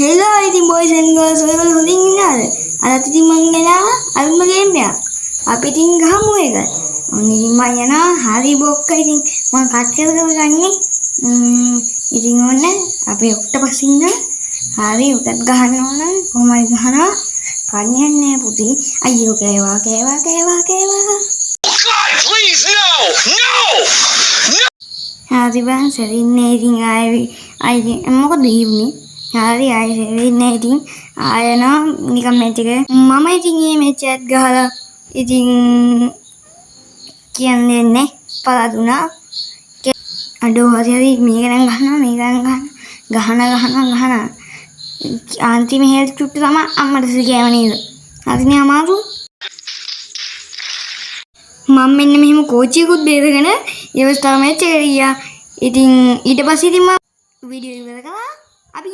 Hello, ඉතින් boys and girls ඔයගොල්ලෝ හොඳින් ඉන්නවද? අදත් ඉතින් මම ගෙනාවා අලුත්ම ගේම් එකක්. අපි ඉතින් ගහමු ඒක. ඔන්න ඉතින් මම යනවා හරි බොක්ක ඉතින් මම කට්ටියට කරගන්නේ. ඉතින් ඔන්න අපි ඔක්ටපස් ඉන්න හරි උටත් ගහන්න ඕන කොහොමයි ගහනවා. කන්නේ නැහැ පුතේ. අයියෝ කෑවා. God, please, no! හරි බං සරින්නේ ඉතින් ආයේ මොකද හිවුනේ? හරි ආයේ සරින්නේ ඉතින් ආයනවා නිකන් මැච් එක. මම ඉතින් මේ මැච් එකත් ගහලා ඉතින් කියන්නේ නැහැ පළදුනා. අඩෝ හරි මේක නම් ගහනවා. අන්තිම හෙල්ත් චුට්ට තමයි අම්මට සිගෑව නේද? හරිනේ අමාරු. මම මෙන්න මෙහෙම කෝච්චියකුත් බේරගෙන ඊවස්ථාව මැච් එකට ගියා. ඉතින් ඊට පස්සේ ඉතින් මම වීඩියෝ ඉවර කළා. අපි